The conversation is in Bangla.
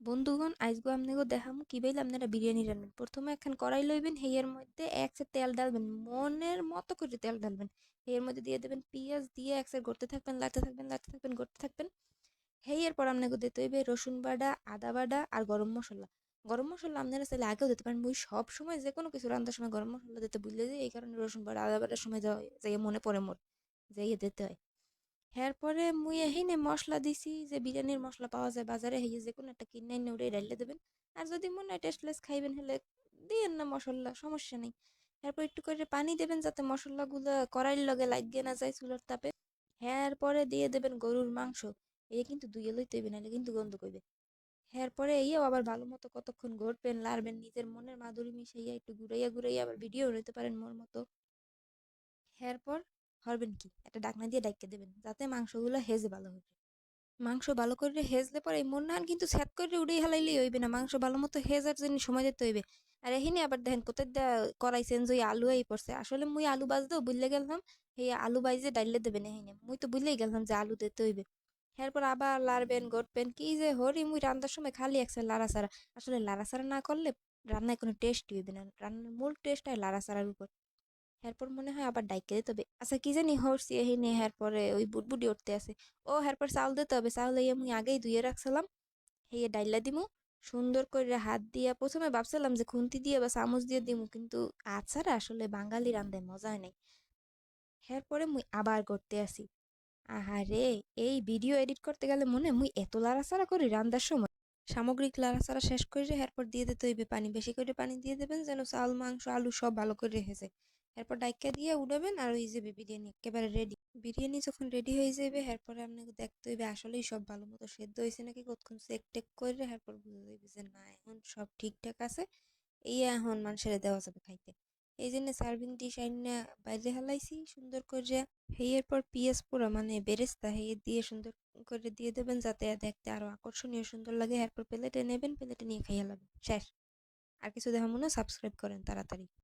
বন্ধুগণ আইজগো আমনেগো দেখামু কিভাবে আপনারা বিরিয়ানি রান্নেন। প্রথমে একখান কড়াই লইবেন, হেইয়ের মধ্যে একসে তেল ডালবেন, মনের মতো করে তেল ডালবেন। এর মধ্যে দিয়ে দেবেন পেঁয়াজ, দিয়ে একসে গড়তে থাকবেন, লাড়তে থাকবেন, লাড়তে থাকবেন, গড়তে থাকবেন। হেইয়ের পর আপনাকে দিতে হইবে রসুন বাটা, আদা বাটা আর গরম মশলা। গরম মশলা আপনারা চাইলে আগেও দিতে পারেন, মুই সব সময় যে কোনো কিছু রান্নার সময় গরম মশলা দিতে ভুলে যাই, এই কারণে রসুন বাটা আদা বাটার সময় যাই মনে পড়ে মোর যাইয়ে দিতে হয়। এরপরে মুই এহিনে মশলা দিছি, যে বিরিয়ানির মশলা পাওয়া যায় বাজারে, হেয়ে যে কোনো একটা কিনে এনে উড়ে ডাইলে দেবেন। আর যদি মনে হয় টেস্টলেস খাইবেন হলে দিয়েন না মশলা, সমস্যা নেই। এরপর একটু করে পানি দেবেন যাতে মশলাগুলো কড়াইর লগে লাগিয়ে না যায় চুলার তাপে। এরপরে দিয়ে দেবেন গরুর মাংস। এই কিন্তু দুইয়ে লইতে হইবে, নাহলে কিন্তু গন্ধ করবে। এরপরে এইও আবার ভালো মতো কতক্ষণ ঘুরবেন, লাড়বেন, নিজের মনের মাধুরী মিশাইয়া একটু ঘুরাইয়া ঘুরাইয়া আবার ভিডিও নিতে পারেন মোর মতো। এরপর হরবেন কি, একটা ডাকনা দিয়ে ডাইকা দেবেন যাতে মাংসগুলো হেজে ভালো হবে। মাংস ভালো করে হেজলে পরে মন না কিন্তু ছ্যাদ করে উড়েই হালাইলেই হইবে না, মাংস ভালো মতো হেজার জন্য সময় দিতে হইবে। আর এখানে আবার দেখেন কোথায় করাই চেঞ্জ হয়ে আলু এই পড়ছে, আসলে মুই আলু বাজতেও বুঝলে গেলাম। এই আলু বাইজে ডাইলে দেবেন, এখানে মুই তো বুঝলেই গেলাম যে আলু দিতে হইবে। এরপর আবার লাড়বেন গড়বেন, কি যে হরি মুই রান্নার সময় খালি একসে লাড়াচাড়া। আসলে লাড়াচাড়া না করলে রান্নায় কোনো টেস্ট হইবে না, রান্নার মূল টেস্ট হয় লাড়াচাড়ার উপর। এরপর মনে হয় আবার ডাইকা দিতে হবে, আচ্ছা কি জানি হরছি এহিনে। এরপরে ওই বুটবুটি উঠতে আছে। ও এরপর চাউল দিতে হবে, চাউল এই আমি আগেই ধুয়ে রাখছিলাম। হেয়ে ডাইলা দিমু সুন্দর করে হাত দিয়া। প্রথমে ভাবছিলাম যে খুন্তি দিয়ে বা চামচ দিয়ে দিমু, কিন্তু আছাড়া আসলে বাঙালি রান্ধায় মজাই নাই। এরপরে মুই আবার করতে আসি। আহারে, এই ভিডিও এডিট করতে গেলে মনে মুই এত লাড়াচাড়া করি রান্দার সময়। সামগ্রিক লাড়াচাড়া শেষ করে এরপর দিয়ে দিতে হইবে পানি, বেশি করে পানি দিয়ে দেবেন যেন চাল মাংস আলু সব ভালো করে হেজে। এরপর ডাইকা দিয়ে উঠাবেন আর ওই যে বিরিয়ানি একেবারে রেডি। বিরিয়ানি যখন রেডি হয়ে যাবে এরপরে আপনাকে দেখতে হইবে আসলেই সব ভালো মতো সেদ্ধ হয়েছে নাকি, কতক্ষণ চেক টেক করে এরপর বুঝে যাইবে যে না এখন সব ঠিকঠাক আছে। এই এখন মানুষের দেওয়া যাবে খাইতে। এই জন্য সার্ভিং ডিশ আইনা বাইরে হালাইছি সুন্দর করে। এরপর পিএস পুরা মানে বেরেস্তা দিয়ে সুন্দর করে দিয়ে দেবেন যাতে দেখতে আরো আকর্ষণীয় সুন্দর লাগে। এরপর প্লেটে নেবেন, প্লেটে নিয়ে খাইয়া লাগবে শেষ। আর কিছু দেখা মনে সাবস্ক্রাইব করেন তাড়াতাড়ি।